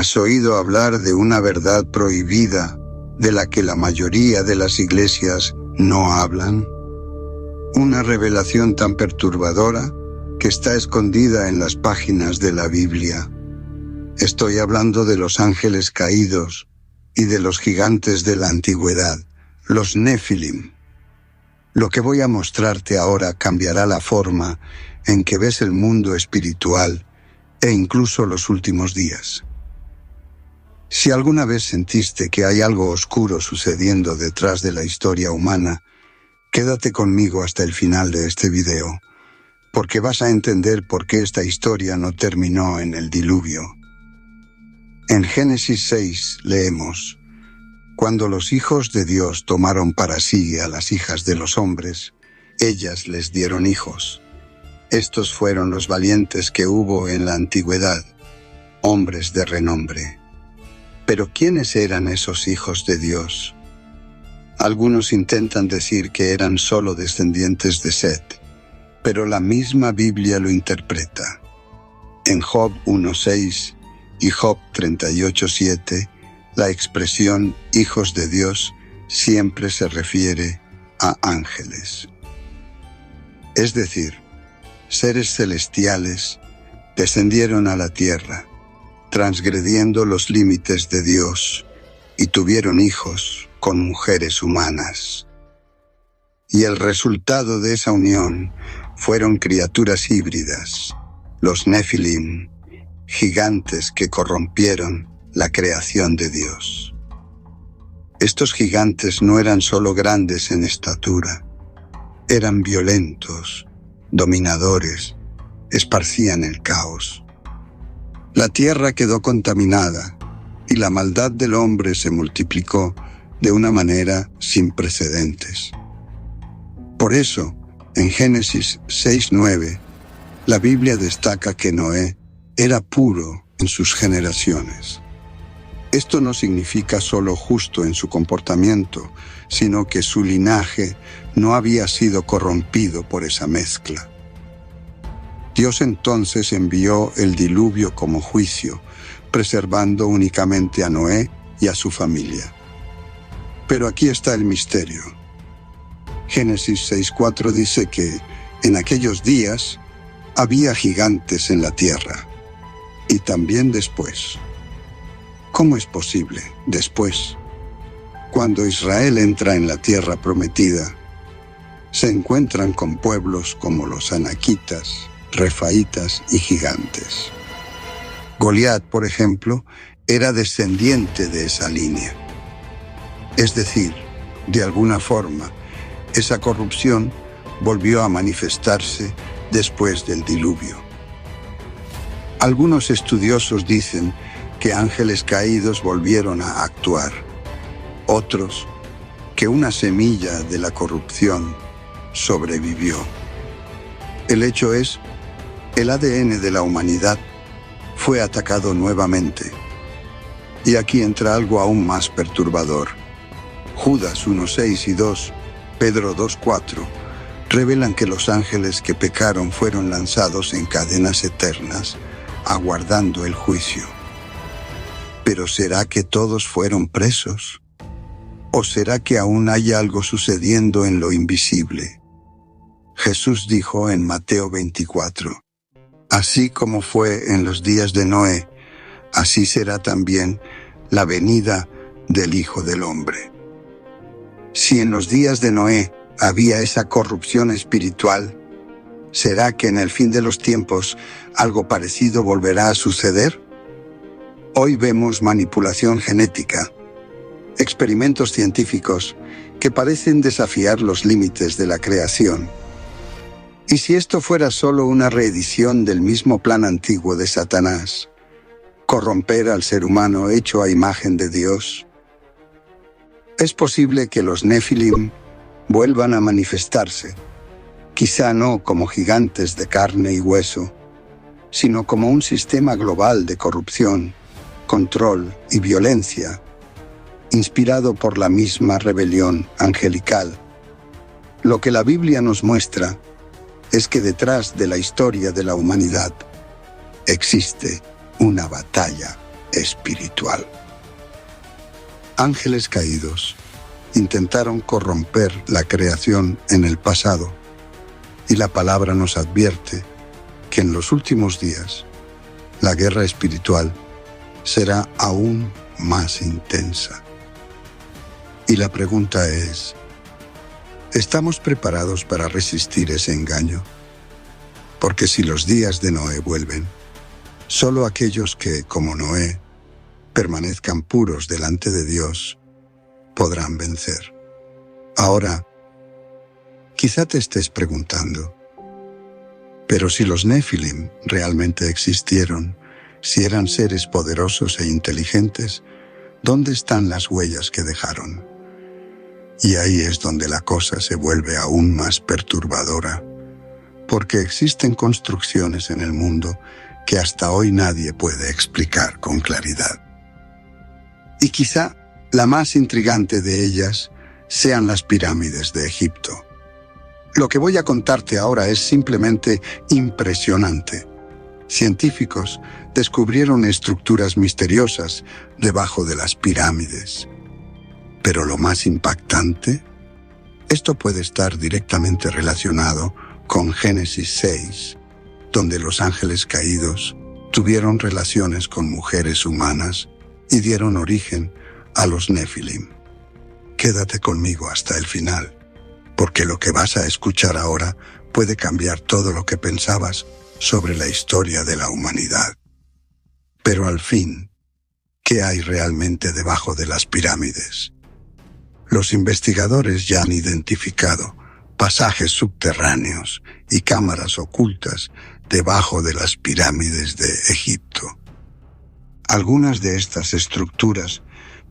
¿Has oído hablar de una verdad prohibida de la que la mayoría de las iglesias no hablan? Una revelación tan perturbadora que está escondida en las páginas de la Biblia. Estoy hablando de los ángeles caídos y de los gigantes de la antigüedad, los Nefilim. Lo que voy a mostrarte ahora cambiará la forma en que ves el mundo espiritual e incluso los últimos días. Si alguna vez sentiste que hay algo oscuro sucediendo detrás de la historia humana, quédate conmigo hasta el final de este video, porque vas a entender por qué esta historia no terminó en el diluvio. En Génesis 6 leemos: Cuando los hijos de Dios tomaron para sí a las hijas de los hombres, ellas les dieron hijos. Estos fueron los valientes que hubo en la antigüedad, hombres de renombre. Pero ¿quiénes eran esos hijos de Dios? Algunos intentan decir que eran solo descendientes de Set, pero la misma Biblia lo interpreta. En Job 1:6 y Job 38:7, la expresión hijos de Dios siempre se refiere a ángeles. Es decir, seres celestiales descendieron a la tierra, transgrediendo los límites de Dios, y tuvieron hijos con mujeres humanas. Y el resultado de esa unión fueron criaturas híbridas, los Nefilim, gigantes que corrompieron la creación de Dios. Estos gigantes no eran solo grandes en estatura, eran violentos, dominadores, esparcían el caos. La tierra quedó contaminada y la maldad del hombre se multiplicó de una manera sin precedentes. Por eso, en Génesis 6:9, la Biblia destaca que Noé era puro en sus generaciones. Esto no significa solo justo en su comportamiento, sino que su linaje no había sido corrompido por esa mezcla. Dios entonces envió el diluvio como juicio, preservando únicamente a Noé y a su familia. Pero aquí está el misterio. Génesis 6:4 dice que en aquellos días había gigantes en la tierra, y también después. ¿Cómo es posible después? Cuando Israel entra en la tierra prometida, se encuentran con pueblos como los anaquitas, refaitas y gigantes. Goliat, por ejemplo, era descendiente de esa línea. Es decir, de alguna forma, esa corrupción volvió a manifestarse después del diluvio. Algunos estudiosos dicen que ángeles caídos volvieron a actuar. Otros, que una semilla de la corrupción sobrevivió. El hecho es, el ADN de la humanidad fue atacado nuevamente. Y aquí entra algo aún más perturbador. Judas 1:6 y 2, Pedro 2:4, revelan que los ángeles que pecaron fueron lanzados en cadenas eternas, aguardando el juicio. ¿Pero será que todos fueron presos? ¿O será que aún hay algo sucediendo en lo invisible? Jesús dijo en Mateo 24, así como fue en los días de Noé, así será también la venida del Hijo del Hombre. Si en los días de Noé había esa corrupción espiritual, ¿será que en el fin de los tiempos algo parecido volverá a suceder? Hoy vemos manipulación genética, experimentos científicos que parecen desafiar los límites de la creación. ¿Y si esto fuera solo una reedición del mismo plan antiguo de Satanás? ¿Corromper al ser humano hecho a imagen de Dios? Es posible que los Nefilim vuelvan a manifestarse, quizá no como gigantes de carne y hueso, sino como un sistema global de corrupción, control y violencia, inspirado por la misma rebelión angelical. Lo que la Biblia nos muestra es que detrás de la historia de la humanidad existe una batalla espiritual. Ángeles caídos intentaron corromper la creación en el pasado, y la palabra nos advierte que en los últimos días la guerra espiritual será aún más intensa. Y la pregunta es, ¿estamos preparados para resistir ese engaño? Porque si los días de Noé vuelven, solo aquellos que, como Noé, permanezcan puros delante de Dios, podrán vencer. Ahora, quizá te estés preguntando, pero si los Nefilim realmente existieron, si eran seres poderosos e inteligentes, ¿dónde están las huellas que dejaron? Y ahí es donde la cosa se vuelve aún más perturbadora, porque existen construcciones en el mundo que hasta hoy nadie puede explicar con claridad. Y quizá la más intrigante de ellas sean las pirámides de Egipto. Lo que voy a contarte ahora es simplemente impresionante. Científicos descubrieron estructuras misteriosas debajo de las pirámides. Pero lo más impactante, esto puede estar directamente relacionado con Génesis 6, donde los ángeles caídos tuvieron relaciones con mujeres humanas y dieron origen a los Nefilim. Quédate conmigo hasta el final, porque lo que vas a escuchar ahora puede cambiar todo lo que pensabas sobre la historia de la humanidad. Pero al fin, ¿qué hay realmente debajo de las pirámides? Los investigadores ya han identificado pasajes subterráneos y cámaras ocultas debajo de las pirámides de Egipto. Algunas de estas estructuras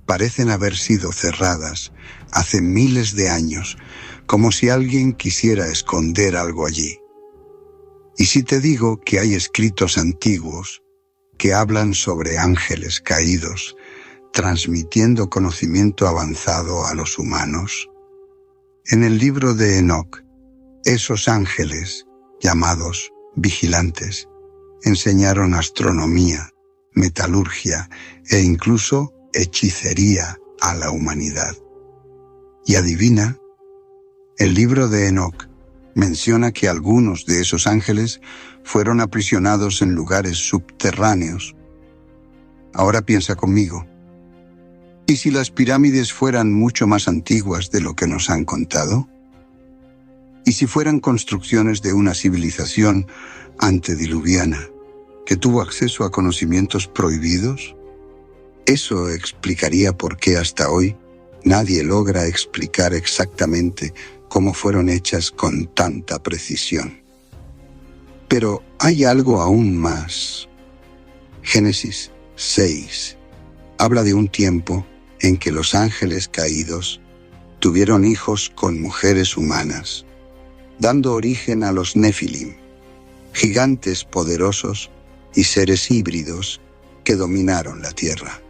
parecen haber sido cerradas hace miles de años, como si alguien quisiera esconder algo allí. Y si te digo que hay escritos antiguos que hablan sobre ángeles caídos, transmitiendo conocimiento avanzado a los humanos, en el libro de Enoc, esos ángeles, llamados vigilantes, enseñaron astronomía, metalurgia e incluso hechicería a la humanidad. Y adivina, el libro de Enoc menciona que algunos de esos ángeles fueron aprisionados en lugares subterráneos. Ahora piensa conmigo, ¿y si las pirámides fueran mucho más antiguas de lo que nos han contado? ¿Y si fueran construcciones de una civilización antediluviana que tuvo acceso a conocimientos prohibidos? Eso explicaría por qué hasta hoy nadie logra explicar exactamente cómo fueron hechas con tanta precisión. Pero hay algo aún más. Génesis 6 habla de un tiempo en que los ángeles caídos tuvieron hijos con mujeres humanas, dando origen a los Nefilim, gigantes poderosos y seres híbridos que dominaron la tierra.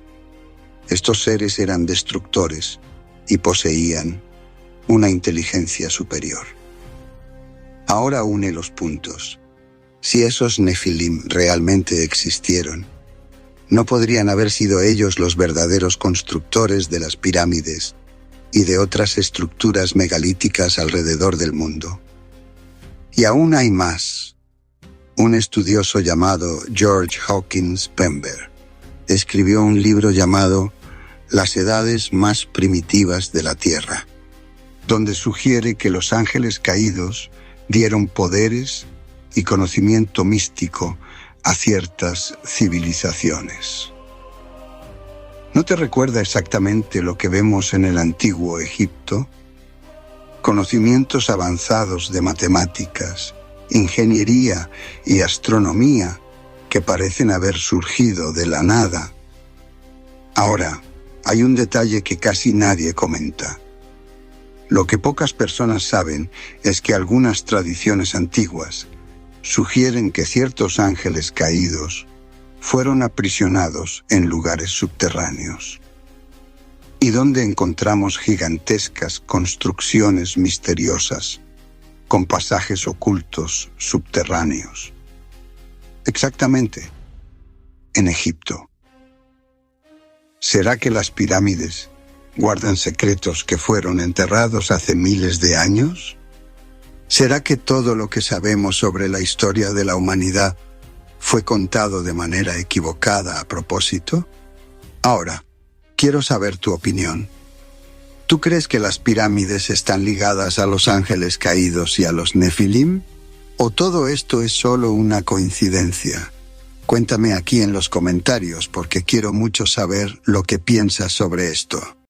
Estos seres eran destructores y poseían una inteligencia superior. Ahora une los puntos. Si esos Nefilim realmente existieron, ¿no podrían haber sido ellos los verdaderos constructores de las pirámides y de otras estructuras megalíticas alrededor del mundo? Y aún hay más. Un estudioso llamado George Hawkins Pember escribió un libro llamado Las edades más primitivas de la Tierra, donde sugiere que los ángeles caídos dieron poderes y conocimiento místico a ciertas civilizaciones. ¿No te recuerda exactamente lo que vemos en el antiguo Egipto? Conocimientos avanzados de matemáticas, ingeniería y astronomía que parecen haber surgido de la nada. Ahora, hay un detalle que casi nadie comenta. Lo que pocas personas saben es que algunas tradiciones antiguas sugieren que ciertos ángeles caídos fueron aprisionados en lugares subterráneos. ¿Y dónde encontramos gigantescas construcciones misteriosas con pasajes ocultos subterráneos? Exactamente, en Egipto. ¿Será que las pirámides guardan secretos que fueron enterrados hace miles de años? ¿Será que todo lo que sabemos sobre la historia de la humanidad fue contado de manera equivocada a propósito? Ahora, quiero saber tu opinión. ¿Tú crees que las pirámides están ligadas a los ángeles caídos y a los Nefilim? ¿O todo esto es solo una coincidencia? Cuéntame aquí en los comentarios porque quiero mucho saber lo que piensas sobre esto.